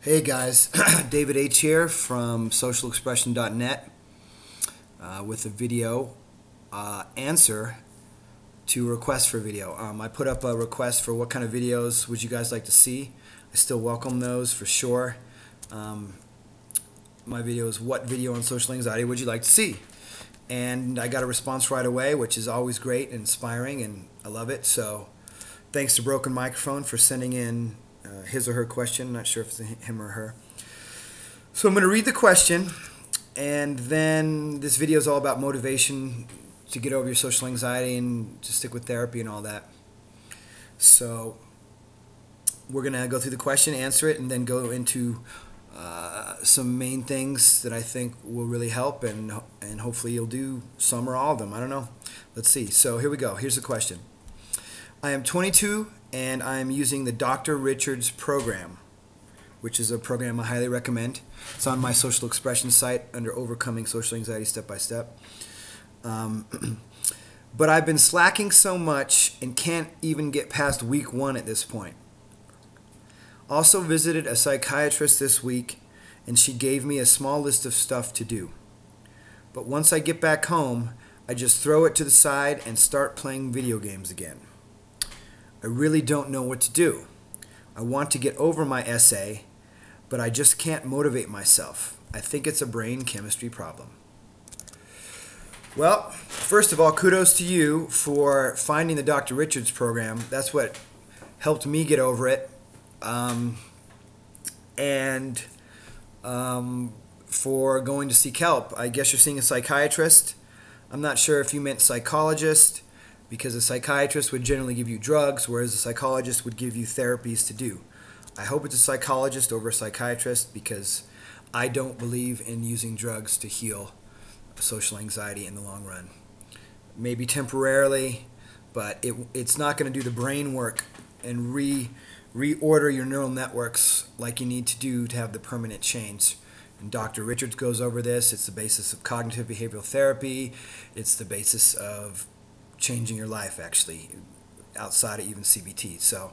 Hey guys, David H. here from socialexpression.net with a video answer to a request for a video. I put up a request for what kind of videos would you guys like to see. I still welcome those for sure. My video is what video on social anxiety would you like to see? And I got a response right away, which is always great and inspiring, and I love it. So thanks to Broken Microphone for sending in his or her question. Not sure if it's him or her. So I'm going to read the question, and then this video is all about motivation to get over your social anxiety and to stick with therapy and all that. So we're going to go through the question, answer it, and then go into some main things that I think will really help, and hopefully you'll do some or all of them. I don't know. Let's see. So here we go. Here's the question. I am 22 and I am using the Dr. Richards program, which is a program I highly recommend. It's on my social expression site under Overcoming Social Anxiety Step by Step. But I've been slacking so much and can't even get past week 1 at this point. Also visited a psychiatrist this week, and she gave me a small list of stuff to do. But once I get back home, I just throw it to the side and start playing video games again. I really don't know what to do. I want to get over my essay, but I just can't motivate myself. I think it's a brain chemistry problem. Well, first of all, kudos to you for finding the Dr. Richards program. That's what helped me get over it. For going to seek help. I guess you're seeing a psychiatrist. I'm not sure if you meant psychologist, because a psychiatrist would generally give you drugs, whereas a psychologist would give you therapies to do. I hope it's a psychologist over a psychiatrist, because I don't believe in using drugs to heal social anxiety in the long run. Maybe temporarily, but it's not going to do the brain work and reorder your neural networks like you need to do to have the permanent change. And Dr. Richards goes over this. It's the basis of cognitive behavioral therapy. It's the basis of changing your life, actually, outside of even CBT. So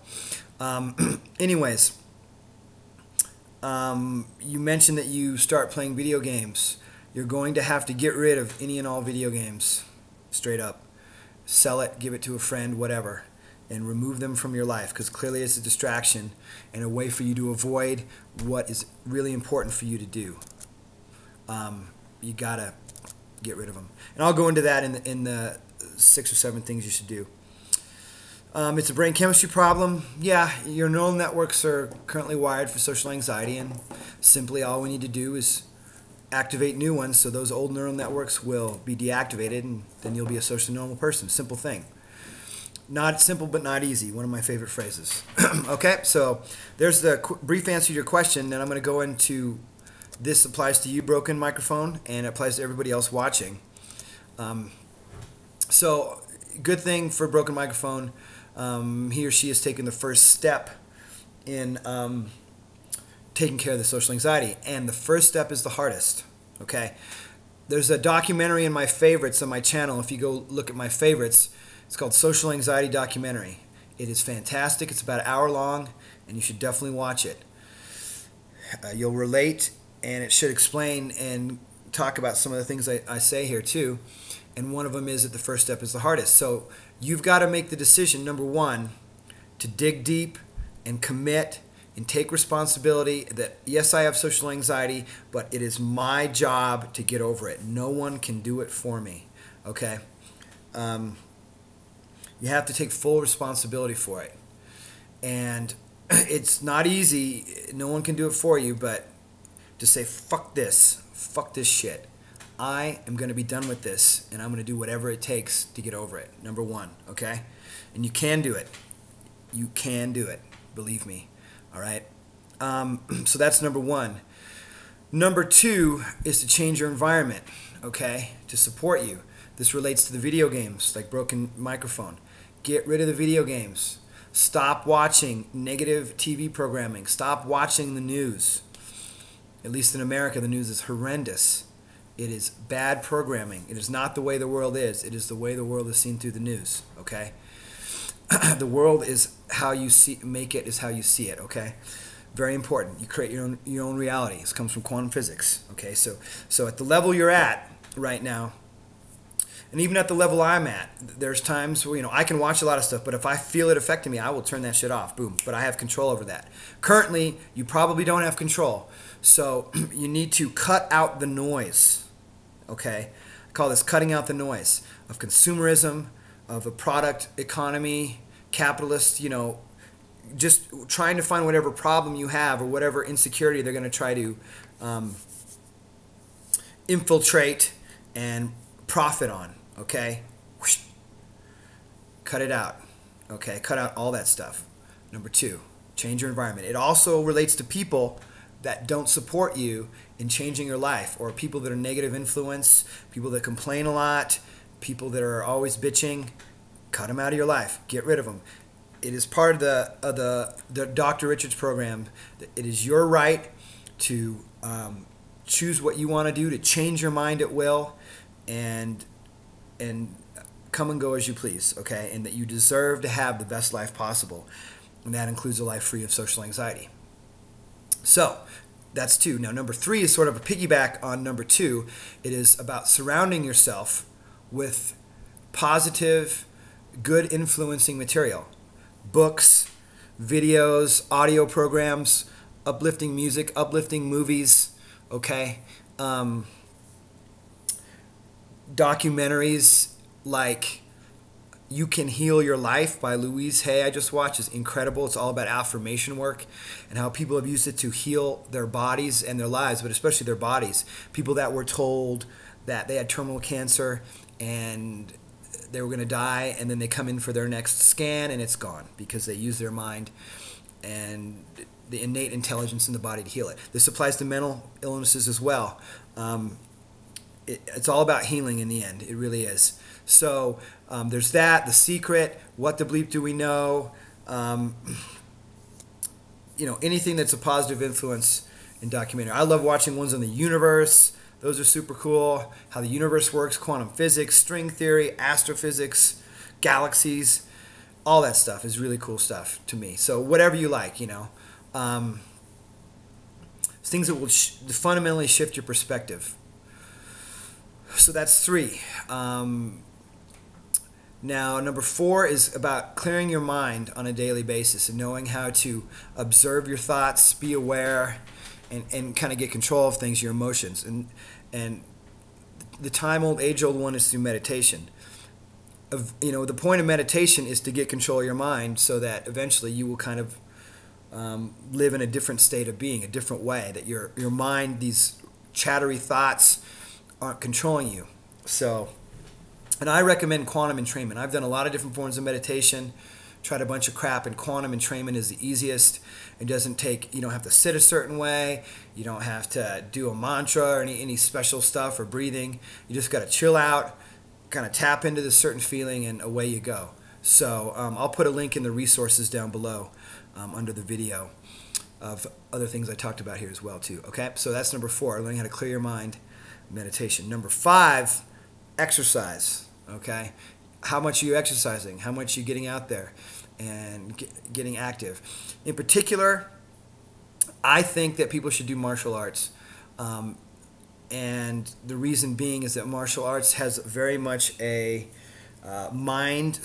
anyways, you mentioned that you start playing video games. You're going to have to get rid of any and all video games, straight up. Sell it, give it to a friend, whatever, and remove them from your life, because clearly it's a distraction and a way for you to avoid what is really important for you to do. You gotta get rid of them, and I'll go into that in the 6 or 7 things you should do. It's a brain chemistry problem. Yeah, your neural networks are currently wired for social anxiety, and simply all we need to do is activate new ones, so those old neural networks will be deactivated, and then you'll be a socially normal person. Simple thing. Not simple, but not easy. One of my favorite phrases. Okay, so there's the brief answer to your question, and I'm going to go into this. Applies to you, Broken Microphone, and it applies to everybody else watching. So good thing for Broken Microphone, he or she has taken the first step in taking care of the social anxiety, and the first step is the hardest. Okay, there's a documentary in my favorites on my channel. If you go look at my favorites, it's called Social Anxiety Documentary. It is fantastic. It's about an hour long, and you should definitely watch it. You'll relate, and it should explain and talk about some of the things I say here too. And one of them is that the first step is the hardest. So you've got to make the decision, number 1, to dig deep and commit and take responsibility that, yes, I have social anxiety, but it is my job to get over it. No one can do it for me. Okay? You have to take full responsibility for it. And it's not easy. No one can do it for you, but to say, fuck this shit. I am going to be done with this, and I'm going to do whatever it takes to get over it. Number 1, okay? And you can do it. You can do it. Believe me. All right? So that's number 1. Number 2 is to change your environment, okay, to support you. This relates to the video games, like Broken Microphone. Get rid of the video games. Stop watching negative TV programming. Stop watching the news. At least in America, the news is horrendous. It is bad programming. It is not the way the world is. It is the way the world is seen through the news, okay? The world is how you make it is how you see it, okay? Very important. You create your own reality. This comes from quantum physics. Okay, so at the level you're at right now, and even at the level I'm at, there's times where, I can watch a lot of stuff, but if I feel it affecting me, I will turn that shit off. Boom. But I have control over that. Currently, you probably don't have control. So you need to cut out the noise. Okay? I call this cutting out the noise of consumerism, of a product economy, capitalist, just trying to find whatever problem you have or whatever insecurity they're going to try to infiltrate and profit on. Okay? Whoosh. Cut it out. Okay? Cut out all that stuff. Number 2, change your environment. It also relates to people that don't support you in changing your life, or people that are negative influence, people that complain a lot, people that are always bitching. Cut them out of your life. Get rid of them. It is part of the Dr. Richards program. It is your right to choose what you want to do, to change your mind at will, and come and go as you please, okay? And that you deserve to have the best life possible. And that includes a life free of social anxiety. So, that's 2. Now, number 3 is sort of a piggyback on number 2. It is about surrounding yourself with positive, good influencing material. Books, videos, audio programs, uplifting music, uplifting movies, okay? Documentaries like You Can Heal Your Life by Louise Hay, I just watched, is incredible. It's all about affirmation work and how people have used it to heal their bodies and their lives, but especially their bodies. People that were told that they had terminal cancer and they were going to die, and then they come in for their next scan and it's gone because they use their mind and the innate intelligence in the body to heal it. This applies to mental illnesses as well. It's all about healing in the end. It really is. So there's that, The Secret, What the Bleep Do We Know, anything that's a positive influence in documentary. I love watching ones on the universe. Those are super cool. How the universe works, quantum physics, string theory, astrophysics, galaxies, all that stuff is really cool stuff to me. So whatever you like, things that will fundamentally shift your perspective. So that's 3. Now, number 4 is about clearing your mind on a daily basis and knowing how to observe your thoughts, be aware, and kind of get control of things, your emotions. And the time-old, age-old one is through meditation. The point of meditation is to get control of your mind so that eventually you will kind of live in a different state of being, a different way, that your mind, these chattery thoughts, aren't controlling you. So, and I recommend quantum entrainment. I've done a lot of different forms of meditation, tried a bunch of crap, and quantum entrainment is the easiest. It doesn't take, you don't have to sit a certain way, you don't have to do a mantra or any special stuff or breathing. You just got to chill out, kind of tap into this certain feeling, and away you go. So I'll put a link in the resources down below under the video of other things I talked about here as well too. Okay, so that's number 4, learning how to clear your mind, meditation. Number 5, exercise. Okay, how much are you exercising? How much are you getting out there and getting active? In particular, I think that people should do martial arts. And the reason being is that martial arts has very much a mind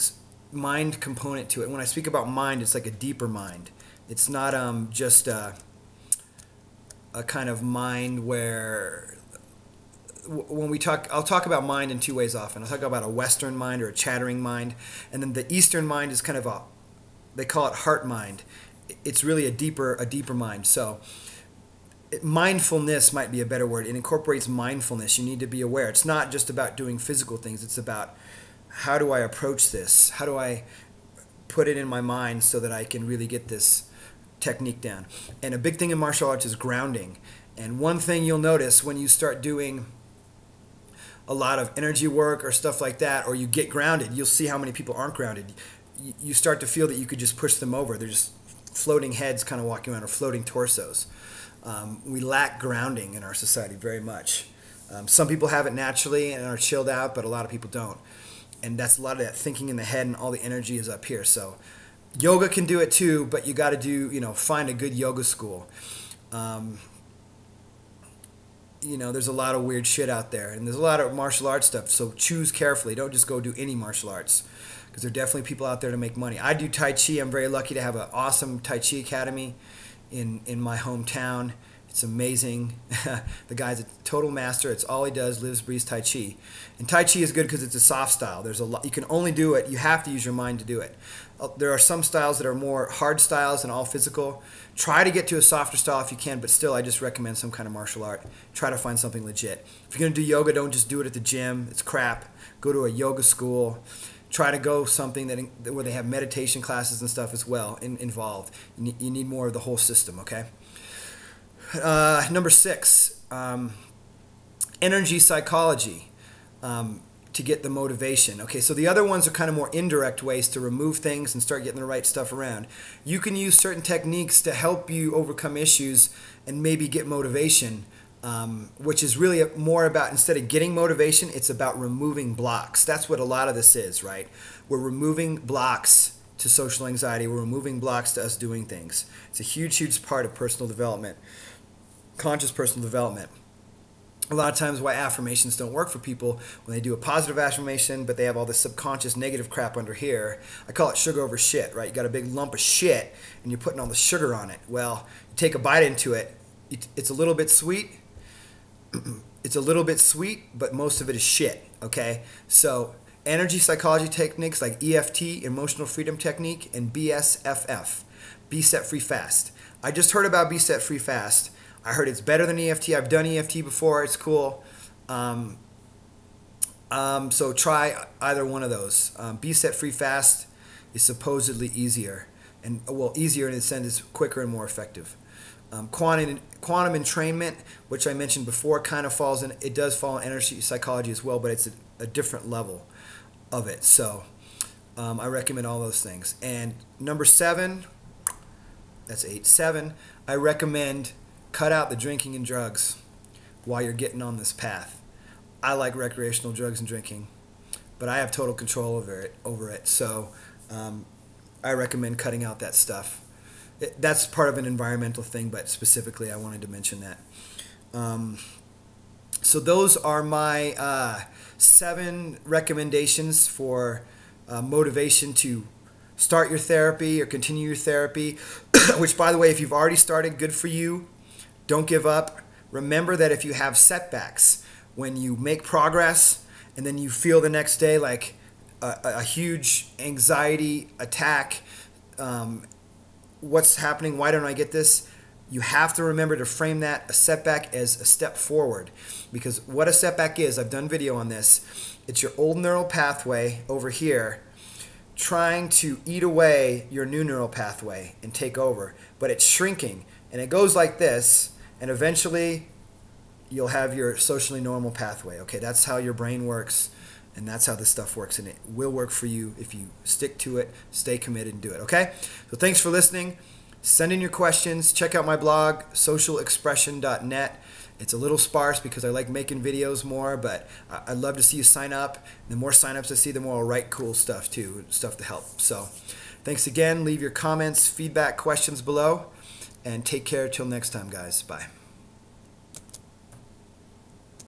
component to it. When I speak about mind, it's like a deeper mind. It's not just a kind of mind where when we talk, I'll talk about mind in 2 ways often. I'll talk about a Western mind or a chattering mind, and then the Eastern mind is kind of they call it heart mind. It's really a deeper mind. So mindfulness might be a better word. It incorporates mindfulness. You need to be aware. It's not just about doing physical things. It's about, how do I approach this? How do I put it in my mind so that I can really get this technique down? And a big thing in martial arts is grounding. And one thing you'll notice when you start doing a lot of energy work or stuff like that, or you get grounded, you'll see how many people aren't grounded. You start to feel that you could just push them over. They're just floating heads kind of walking around, or floating torsos. We lack grounding in our society very much. Some people have it naturally and are chilled out, but a lot of people don't. And that's a lot of that thinking in the head, and all the energy is up here. So Yoga can do it too, but you got to do, find a good yoga school. There's a lot of weird shit out there, and there's a lot of martial arts stuff, so choose carefully. Don't just go do any martial arts, because there are definitely people out there to make money. I do Tai Chi. I'm very lucky to have an awesome Tai Chi academy in my hometown. It's amazing. The guy's a total master. It's all he does, lives, breathes Tai Chi. And Tai Chi is good because it's a soft style. There's a lot. You can only do it. You have to use your mind to do it. There are some styles that are more hard styles and all physical. Try to get to a softer style if you can, but still, I just recommend some kind of martial art. Try to find something legit. If you're going to do yoga, don't just do it at the gym. It's crap. Go to a yoga school. Try to go something where they have meditation classes and stuff as well involved. You need more of the whole system, okay? Number 6, energy psychology, to get the motivation. Okay, so the other ones are kind of more indirect ways to remove things and start getting the right stuff around. You can use certain techniques to help you overcome issues and maybe get motivation, which is really more about, instead of getting motivation, it's about removing blocks. That's what a lot of this is, right? We're removing blocks to social anxiety. We're removing blocks to us doing things. It's a huge, huge part of personal development, conscious personal development. A lot of times why affirmations don't work for people when they do a positive affirmation, but they have all this subconscious negative crap under here. I call it sugar over shit, right? You got a big lump of shit and you're putting all the sugar on it. Well, you take a bite into it. It's a little bit sweet. It's a little bit sweet, but most of it is shit, okay? So energy psychology techniques like EFT, emotional freedom technique, and BSFF, Be Set Free Fast. I just heard about Be Set Free Fast. I heard it's better than EFT. I've done EFT before. It's cool. So try either one of those. Be Set Free Fast is supposedly easier. And, well, easier in the sense it's quicker and more effective. Quantum entrainment, which I mentioned before, kind of falls in. It does fall in energy psychology as well, but it's a different level of it. So I recommend all those things. And number 7, that's 8. 7, I recommend cut out the drinking and drugs while you're getting on this path. I like recreational drugs and drinking, but I have total control over it. So I recommend cutting out that stuff. That's part of an environmental thing, but specifically I wanted to mention that. So those are my 7 recommendations for motivation to start your therapy or continue your therapy, which, by the way, if you've already started, good for you. Don't give up. Remember that if you have setbacks, when you make progress and then you feel the next day like a huge anxiety attack, what's happening? Why don't I get this? You have to remember to frame that a setback as a step forward. Because what a setback is, I've done video on this, it's your old neural pathway over here trying to eat away your new neural pathway and take over. But it's shrinking. And it goes like this, and eventually you'll have your socially normal pathway. Okay, that's how your brain works, and that's how this stuff works, and it will work for you if you stick to it, stay committed, and do it. Okay, so thanks for listening. Send in your questions. Check out my blog, socialexpression.net. It's a little sparse because I like making videos more, but I'd love to see you sign up. The more signups I see, the more I'll write cool stuff too, stuff to help. So thanks again. Leave your comments, feedback, questions below, and take care till next time, guys. Bye.